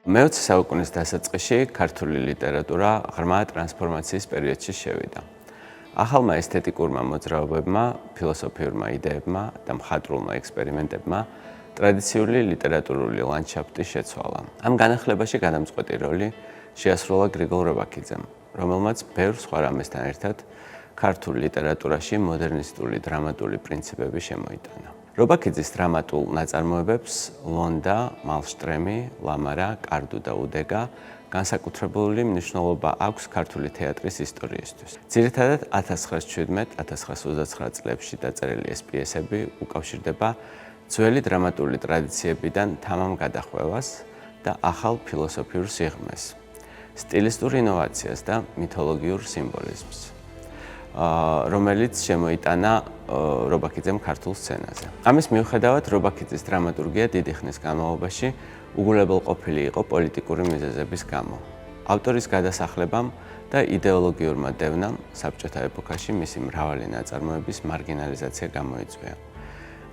მე-20 საუკუნის დასაწყისში ქართული ლიტერატურა ღრმა ტრანსფორმაციის პერიოდში შევიდა. ახალმა ესთეტიკურმა მოძრაობებმა, ფილოსოფიურმა იდეებმა და მხატვრულმა ექსპერიმენტებმა ტრადიციული ლიტერატურული ლანდშაფტი შეცვალა. ამ განახლებაში გადამწყვეტი როლი შეასრულა გრიგოლ რობაქიძემ, რომელმაც ბევრ სხვა რამესთან ერთად ქართულ ლიტერატურაში მოდერნისტული დრამატული პრინციპები შემოიტანა. რობაქიძის დრამატულ ნაწარმოებებს ლონდა, მალშტრემი, ლამარა, კარდუ და უდეგა განსაკუთრებული მნიშვნელობა აქვს ქართული თეატრის ისტორიისთვის. ძირითადად 1917-1929 წლებში დაწერილი ეს პიესები უკავშირდება ძველი დრამატული ტრადიციებიდან თამამ გადახვევას და ახალ ფილოსოფიურ სიღრმეს, სტილისტურ ინოვაციას და მითოლოგიურ სიმბოლიზმს, რომელიც შემოიტანა რობაქიძემ ქართულ სცენაზე. ამის მიუხედავად, რობაქიძის დრამატურგია დიდი ხნის განმავლობაში უგულებელყოფილი იყო პოლიტიკური მიზეზების გამო. ავტორის გადასახლებამ და იდეოლოგიურმა დევნამ საბჭოთა ეპოქაში მისი მრავალი ნაწარმოების მარგინალიზაცია გამოიწვია.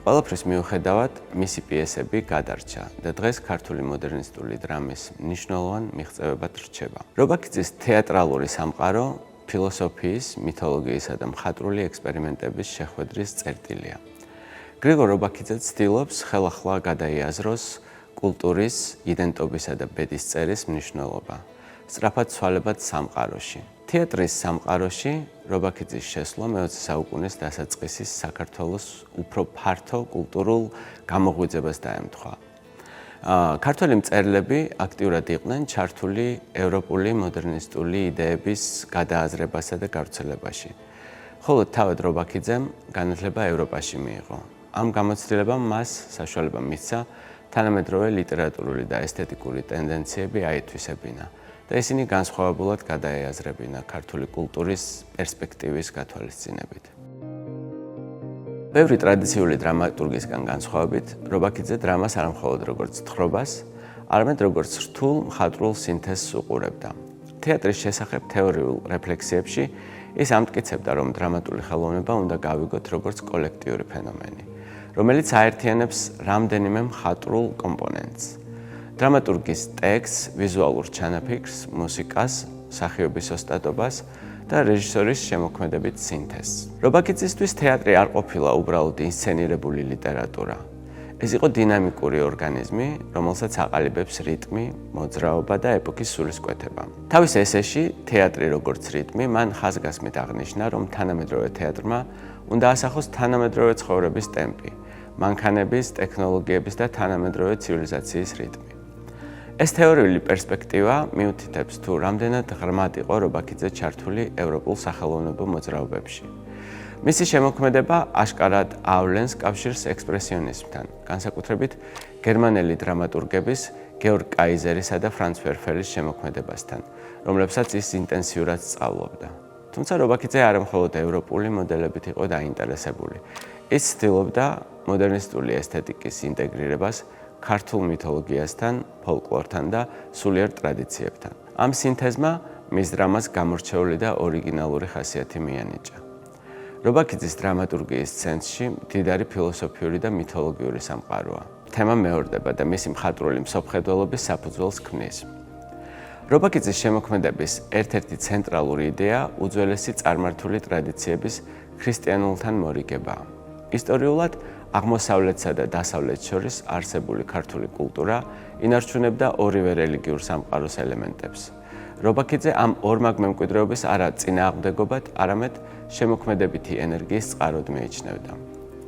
ყველაფრის მიუხედავად, მისი პიესები გადარჩა და დღეს ქართული მოდერნისტული დრამის მნიშვნელოვან მიღწევებად რჩება. რობაქიძის თეატრალური სამყარო ფილოსოფიის, მითოლოგიისა და მხატვრული ექსპერიმენტების შეხვედრის წერტილია. გრიგოლ რობაქიძე ცდილობს ხელახლა გადაიაზროს კულტურის, იდენტობისა და ბედისწერის მნიშვნელობა, სწრაფად ცვალებად სამყაროში. თეატრის სამყაროში რობაქიძის შესვლა მე-20 საუკუნის დასაწყისის საქართველოს უფრო ფართო კულტურულ გამოღვიძებას დაემთხვა. ქართველი მწერლები აქტიურად იყვნენ ჩართული ევროპული მოდერნისტული იდეების გადააზრებასა და გავრცელებაში, ხოლო თავად რობაქიძემ განათლება ევროპაში მიიღო. ამ გამოცდილებამ მას საშუალება მისცა თანამედროვე ლიტერატურული და ესთეტიკური ტენდენციები აითვისებინა და ისინი განსხვავებულად გადაეაზრებინა ქართული კულტურის პერსპექტივის გათვალისწინებით. ბევრი ტრადიციული დრამატურგისგან განსხვავებით, რობაქიძე დრამას არ მხოლოდ როგორც თხრობას, არამედ როგორც რთულ მხატვრულ სინთეზს უყურებდა. თეატრის შესახებ თეორიულ რეფლექსიებში ის ამტკიცებდა, რომ დრამატული ხელოვნება უნდა გავიგოთ როგორც კოლექტიური ფენომენი, რომელიც აერთიანებს რამდენიმე მხატვრულ კომპონენტს. დრამატურგის ტექსტს, ვიზუალურ ჩანაფიქრს, მუსიკას, მსახიობის ოსტატობას და რეჟისორის შემოქმედებით სინთეზს. რობაქიძისთვის თეატრი არ ყოფილა უბრალოდ ინსცენირებული ლიტერატურა. ეს იყო დინამიკური ორგანიზმი, რომელსაც აყალიბებს რიტმი, მოძრაობა და ეპოქის სულისკვეთება. თავის ესეში „თეატრი როგორც რიტმი“ მან ხაზგასმით აღნიშნა, რომ თანამედროვე თეატრმა უნდა ასახოს თანამედროვე ცხოვრების ტემპი, მანქანების, ტექნოლოგიების და თანამედროვე ცივილიზაციის რიტმი. ეს თეორიული პერსპექტივა მიუთითებს თუ რამდენად ღრმად იყო რობაქიძე ჩართული ევროპულ სახელოვნებო მოძრაობებში. მისი შემოქმედება აშკარად ავლენს კავშირს ექსპრესიონიზმთან, განსაკუთრებით გერმანელი დრამატურგების გეორგ კაიზერისა და ფრანც ვერფელის შემოქმედებასთან, რომლებსაც ის ინტენსიურად სწავლობდა. თუმცა რობაქიძე არა მხოლოდ ევროპული მოდელებით იყო დაინტერესებული. ის ცდილობდა მოდერნისტული ესთეტიკის ინტეგრირებას ქართულ მითოლოგიასთან, ფოლკლორთან და სულიერ ტრადიციებთან. ამ სინთეზმა მის დრამას გამორჩეული და ორიგინალური ხასიათი მიანიჭა. რობაქიძის დრამატურგიის ცენტრში მდიდარი ფილოსოფიური და მითოლოგიური სამყაროა. თემა მეორდება და მისი მხატვრული მსოფლმხედველობის საფუძველს ქმნის. რობაქიძის შემოქმედების ერთ-ერთი ცენტრალური იდეა უძველესი წარმართული ტრადიციების ქრისტიანულთან მორიგებაა. ისტორიულად აღმოსავლეთსა და დასავლეთს შორის არსებული ქართული კულტურა ინარჩუნებდა ორივე რელიგიურ სამყაროს ელემენტებს. რობაქიძე ამ ორმაგ მემკვიდრეობის არა წინააღმდეგობად, არამედ შემოქმედებითი ენერგიის წყაროდ მიიჩნევდა.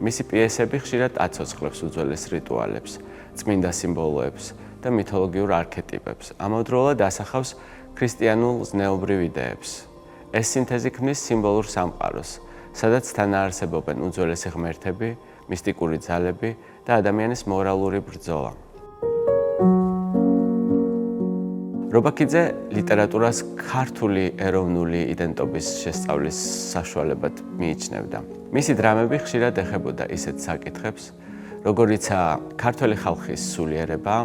მისი პიესები ხშირად აცოცხლებს უძველეს რიტუალებს, წმინდა სიმბოლოებს და მითოლოგიურ არქეტიპებს, ამავდროულად ასახავს ქრისტიანულ ზნეობრივ იდეებს. ეს სინთეზი ქმნის სიმბოლურ სამყაროს, სადაც თანაარსებობენ უძველესი ღმერთები, მისტიკური ძალები და ადამიანის მორალური ბრძოლა. რობაქიძე ლიტერატურას ქართული ეროვნული იდენტობის შესწავლის საშუალებად მიიჩნევდა. მისი დრამები ხშირად ეხებოდა ისეთ საკითხებს, როგორიცაა ქართველი ხალხის სულიერება,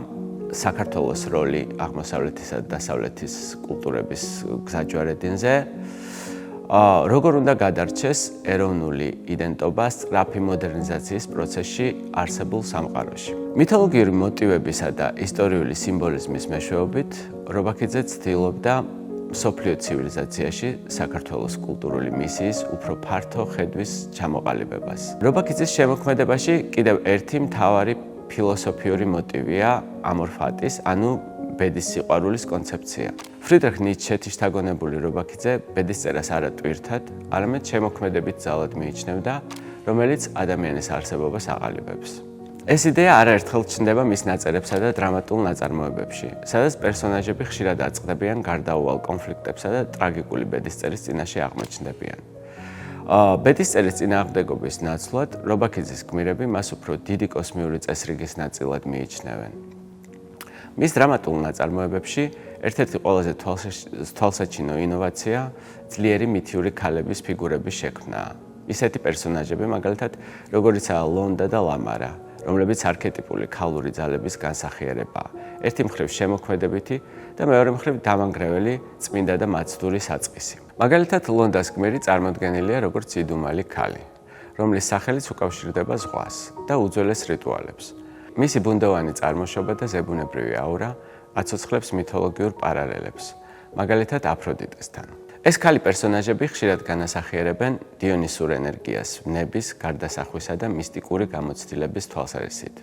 საქართველოს როლი აღმოსავლეთისა და დასავლეთის კულტურების გზაჯვარედინზე, როგორ უნდა გადარჩეს ეროვნული იდენტობა სწრაფი მოდერნიზაციის პროცესში არსებულ სამყაროში. მითოლოგიური მოტივებისა და ისტორიული სიმბოლიზმის მეშვეობით რობაქიძე ცდილობდა მსოფლიო ცივილიზაციაში საქართველოს კულტურული მისიის უფრო ფართო ხედვის ჩამოყალიბებას. რობაქიძის შემოქმედებაში კიდევ ერთი მთავარი ფილოსოფიური მოტივია ამორ ფატის, ანუ ბედის სიყვარულის კონცეფცია. ფრიდრიხ ნიშჩეთის შთაგონებული რობაქიძე ბედისწერას არა ტვირთად, არამედ შემოქმედებით ძალად მიიჩნევდა, რომელიც ადამიანის არსებობას აყალიბებს. ეს იდეა არაერთხელ ჩნდება მის ნაწერებსა და დრამატულ ნაწარმოებებში, სადაც პერსონაჟები ხშირად აწყდებიან გარდაუვალ კონფლიქტებსა და ტრაგიკული ბედისწერის წინაშე აღმოჩნდებიან. ბედისწერის წინააღმდეგობის ნაცვლად რობაქიძის გმირები მას უფრო დიდი კოსმიური წესრიგის ნაწილად მიიჩნევენ. მის დრამატულ ნაწარმოებებში ერთ-ერთი ყველაზე თვალსაჩინო ინოვაცია ძლიერი მითიური ქალების ფიგურების შექმნაა. ისეთი პერსონაჟები, მაგალითად, როგორიცაა ლონდა და ლამარა, რომლებიც არქეტიპული ქალური ძალების განსახიერებაა. ერთი მხრივ შემოქმედებითი და მეორე მხრივ დამანგრეველი, წმინდა და მაცდური საწყისი. მაგალითად, ლონდას გმირი წარმოდგენილია როგორც იდუმალი ქალი, რომლის სახელიც უკავშირდება ზღვას და უძველეს რიტუალებს. მისი ბუნდოვანი წარმოშობა და ზებუნებრივი აურა აცოცხლებს მითოლოგიურ პარალელებს, მაგალითად აფროდიტესთან. ეს ქალი პერსონაჟები ხშირად განასახიერებენ დიონისურ ენერგიას, ნების, გარდასახვისა და მისტიკური გამოცდილების თვალსაზრისით.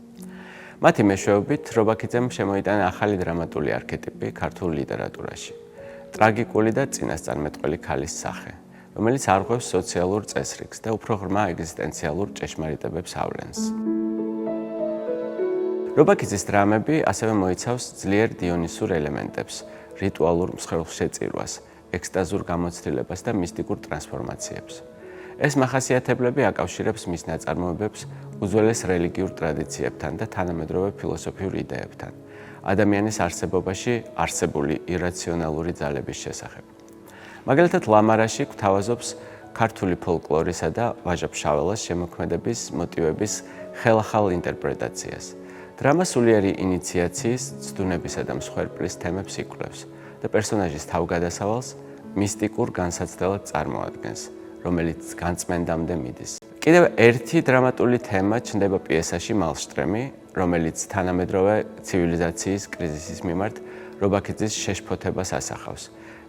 მათი მეშვეობით რობაქიძემ შემოიტანა ახალი დრამატული არქეტიპი ქართულ ლიტერატურაში. ტრაგიკული და წინასწარმეტყველი ქალის სახე, რომელიც არღვევს სოციალურ წესრიგს და უფრო ღრმა ეგზისტენციალურ ჭეშმარიტებებს ავლენს. რობაქიძის დრამები ასევე მოიცავს ძლიერ დიონისურ ელემენტებს, რიტუალურ მსხვილშეწირვას, ექსტაზურ გამოცდილებას და მისტიკურ ტრანსფორმაციებს. ეს მახასიათებლები აკავშირებს მის ნაწარმოებებს უძველეს რელიგიურ ტრადიციებთან და თანამედროვე ფილოსოფიურ იდეებთან, ადამიანის არსებობაში არსებული ირაციონალური ძალების შესახებ. მაგალითად, ლამარაში გვთავაზობს ქართული ფოლკლორისა და ვაჟა-ფშაველას შემოქმედების მოტივების ხელახალ ინტერპრეტაციას. დრამა სულიერი ინიციაციის, ცდუნებისა და მსხვერპლის თემებს იკვლევს და პერსონაჟის თავგადასავალს მისტიკურ განსაცდელად წარმოადგენს, რომელიც განწმენდამდე მიდის. კიდევ ერთი დრამატული თემა ჩნდება პიესაში „მალშტრემი“, რომელიც თანამედროვე ცივილიზაციის კრიზისის მიმართ რობაქიძის შეშფოთებას ასახავს.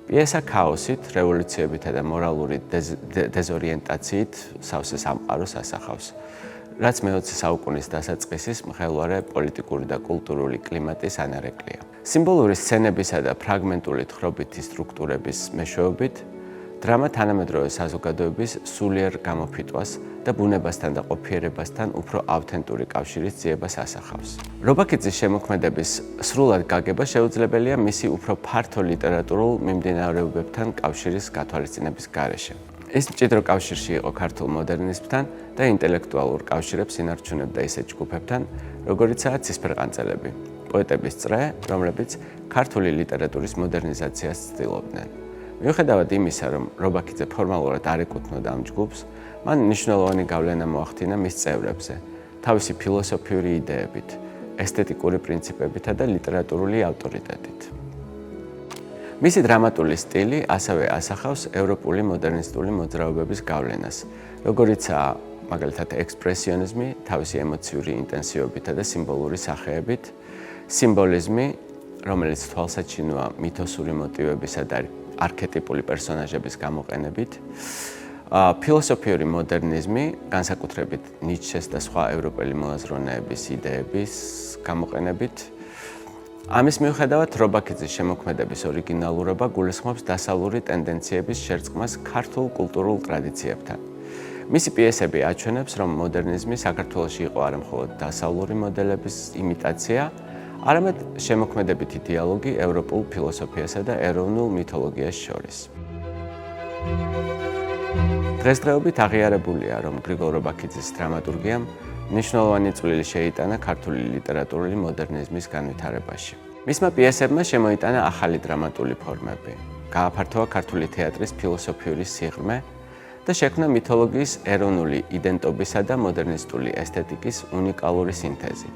პიესა ქაოსით, რევოლუციებითა და მორალური დეზორიენტაციით სავსე სამყაროს ასახავს, რაც მე-20 საუკუნის დასაწყისის მღელვარე პოლიტიკური და კულტურული კლიმატის ანარეკლია. სიმბოლური სცენებისა და ფრაგმენტული თხრობითი სტრუქტურების მეშვეობით დრამა თანამედროვე საზოგადოების სულიერ გამოფიტვას და ბუნებასთან და ყოფიერებასთან უფრო ავთენტური კავშირის ძიებას ასახავს. რობაქიძის შემოქმედების სრულად გაგება შეუძლებელია მისი უფრო ფართო ლიტერატურულ მიმდინარეობებთან კავშირის გათვალისწინების გარეშე. ეს მჭიდრო კავშირში იყო ქართულ მოდერნიზმთან და ინტელექტუალურ კავშირებს ინარჩუნებდა ისეთ ჯგუფებთან, როგორიცაა ცისფერყანწელები, პოეტების წრე, რომლებიც ქართული ლიტერატურის მოდერნიზაციას ცდილობდნენ. მიუხედავად იმისა, რომ რობაქიძე ფორმალურად არ ეკუთვნოდა ამ ჯგუფს, მან მნიშვნელოვანი გავლენა მოახდინა მის წევრებზე, თავისი ფილოსოფიური იდეებით, ესთეტიკური პრინციპებითა და ლიტერატურული ავტორიტეტით. მისი დრამატული სტილი ასევე ასახავს ევროპული მოდერნისტული მოძრაობების გავლენას, როგორიცაა მაგალითად ექსპრესიონიზმი, თავისი ემოციური ინტენსივობითა და სიმბოლური სახეებით, სიმბოლიზმი, რომელიც თვალსაჩინოა მითოსური მოტივებისა და არქეტიპული პერსონაჟების გამოყენებით, ფილოსოფიური მოდერნიზმი, განსაკუთრებით ნიშჩეს და სხვა ევროპელი მოაზროვნეების იდეების გამოყენებით. ამის მიუხედავად, რობაქიძის შემოქმედების ორიგინალურობა გულისხმობს დასავლური ტენდენციების შერწყმას ქართულ კულტურულ ტრადიციებთან. მისი პიესები აჩვენებს, რომ მოდერნიზმი საქართველოში იყო არა მხოლოდ დასავლური მოდელების იმიტაცია, არამედ შემოქმედებითი დიალოგი ევროპულ ფილოსოფიასა და ეროვნულ მითოლოგიას შორის. დღესდღეობით აღიარებულია, რომ გრიგოლ რობაქიძის დრამატურგიამ მნიშვნელოვანი წვლილი შეიტანა ქართული ლიტერატურული მოდერნიზმის განვითარებაში. მისმა პიესებმა შემოიტანა ახალი დრამატული ფორმები, გააფართოვა ქართული თეატრის ფილოსოფიური სიღრმე და შექმნა მითოლოგიის ეროვნული იდენტობისა და მოდერნისტული ესთეტიკის უნიკალური სინთეზი.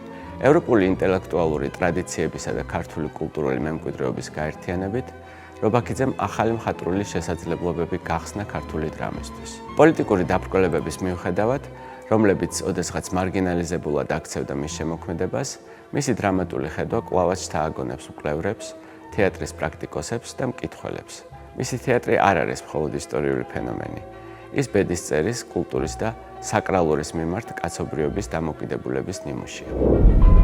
ევროპული ინტელექტუალური ტრადიციებისა და ქართული კულტურული მემკვიდრეობის გაერთიანებით რობაქიძემ ახალი მხატვრული შესაძლებლობები გახსნა ქართული დრამისთვის. პოლიტიკური დაბრკოლებების მიუხედავად, რომლებიც ოდესღაც მარგინალიზებულად აქცევდა მის შემოქმედებას, მისი დრამატული ხედვა კვლავაც შთააგონებს მკვლევრებს, თეატრის პრაქტიკოსებს და მკითხველებს. მისი თეატრი არ არის მხოლოდ ისტორიული ფენომენი. ის ბედისწერის, კულტურის და საკრალურის მიმართ კაცობრიობის დამოკიდებულების ნიმუშია.